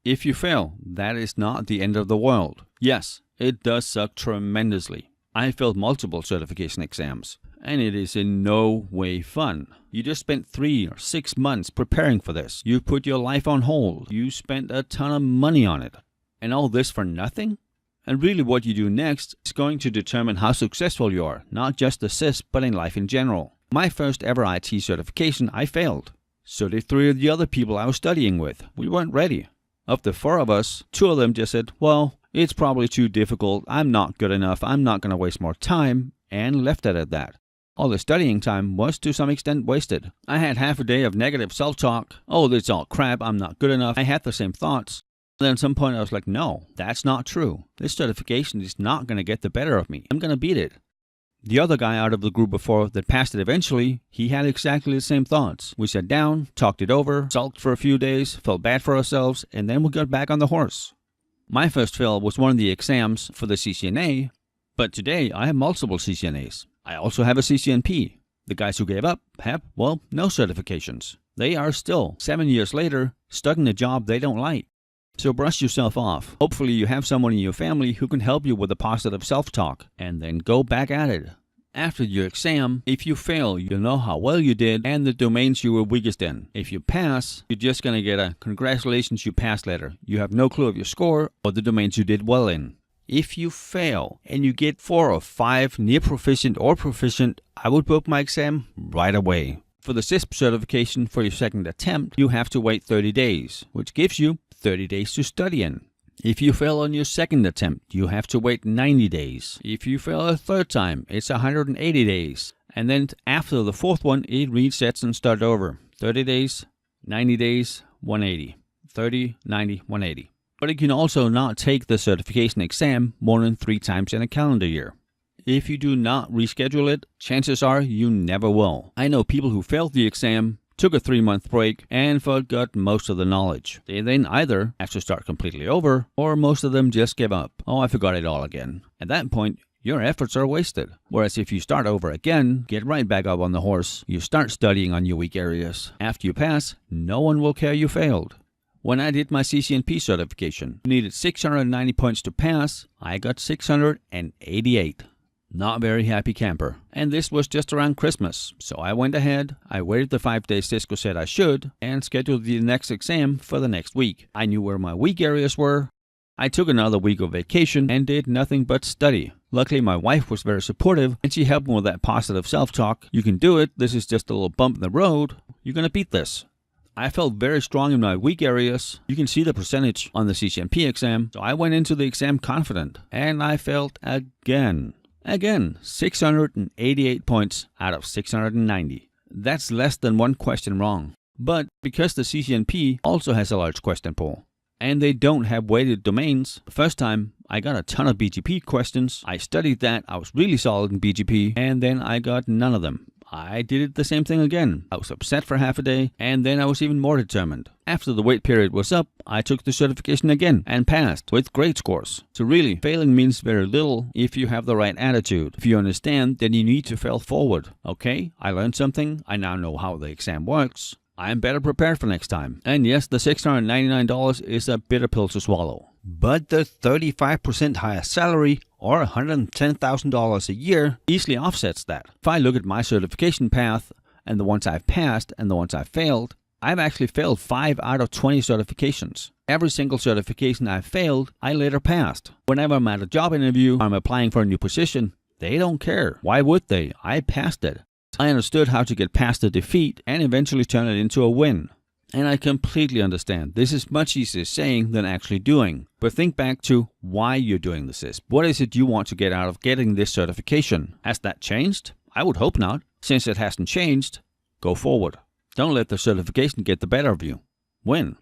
If you fail, that is not the end of the world. Yes, it does suck tremendously. I failed multiple certification exams, and it is in no way fun. You just spent 3 or 6 months preparing for this. You put your life on hold. You spent a ton of money on it. And all this for nothing? And really what you do next is going to determine how successful you are, not just the CISSP, but in life in general. My first ever IT certification, I failed. So did 3 of the other people I was studying with. We weren't ready. Of the 4 of us, 2 of them just said, well, it's probably too difficult, I'm not good enough, I'm not going to waste more time, and left it at that. All the studying time was to some extent wasted. I had half a day of negative self-talk. Oh, it's all crap, I'm not good enough. I had the same thoughts. Then at some point I was like, no, that's not true. This certification is not going to get the better of me. I'm going to beat it. The other guy out of the group before that passed it eventually, he had exactly the same thoughts. We sat down, talked it over, sulked for a few days, felt bad for ourselves, and then we got back on the horse. My first fail was one of the exams for the CCNA, but today I have multiple CCNAs. I also have a CCNP. The guys who gave up have, well, no certifications. They are still, 7 years later, stuck in a job they don't like. So brush yourself off. Hopefully you have someone in your family who can help you with the positive self-talk, and then go back at it. After your exam, if you fail, you'll know how well you did and the domains you were weakest in. If you pass, you're just going to get a congratulations you passed letter. You have no clue of your score or the domains you did well in. If you fail and you get 4 or 5 near proficient or proficient, I would book my exam right away. For the CISSP certification for your second attempt, you have to wait 30 days, which gives you 30 days to study in. If you fail on your second attempt, you have to wait 90 days. If you fail a third time, it's 180 days. And then after the 4th one, it resets and starts over. 30 days, 90 days, 180. 30, 90, 180. But you can also not take the certification exam more than 3 times in a calendar year. If you do not reschedule it, chances are you never will. I know people who failed the exam, took a 3-month break, and forgot most of the knowledge. They then either have to start completely over, or most of them just give up. Oh, I forgot it all again. At that point, your efforts are wasted. Whereas if you start over again, get right back up on the horse, you start studying on your weak areas. After you pass, no one will care you failed. When I did my CCNP certification, you needed 690 points to pass. I got 688. Not very happy camper. And this was just around Christmas. So I went ahead, I waited the 5 days Cisco said I should, and scheduled the next exam for the next week. I knew where my weak areas were. I took another week of vacation and did nothing but study. Luckily, my wife was very supportive, and she helped me with that positive self-talk. You can do it. This is just a little bump in the road. You're going to beat this. I felt very strong in my weak areas. You can see the percentage on the CCNP exam. So I went into the exam confident, and I failed again. Again, 688 points out of 690. That's less than 1 question wrong. But because the CCNP also has a large question pool, and they don't have weighted domains, the first time I got a ton of BGP questions. I studied that, I was really solid in BGP, and then I got none of them. I did it the same thing again. I was upset for half a day, and then I was even more determined. After the wait period was up, I took the certification again and passed with great scores. So really, failing means very little if you have the right attitude. If you understand, then you need to fail forward. Okay, I learned something. I now know how the exam works. I am better prepared for next time. And yes, the $699 is a bitter pill to swallow. But the 35% higher salary, or $110,000 a year, easily offsets that. If I look at my certification path, and the ones I've passed and the ones I've failed, I've actually failed 5 out of 20 certifications. Every single certification I've failed, I later passed. Whenever I'm at a job interview, or I'm applying for a new position, they don't care. Why would they? I passed it. I understood how to get past the defeat and eventually turn it into a win. And I completely understand. This is much easier saying than actually doing. But think back to why you're doing the CISSP. What is it you want to get out of getting this certification? Has that changed? I would hope not. Since it hasn't changed, go forward. Don't let the certification get the better of you. Win.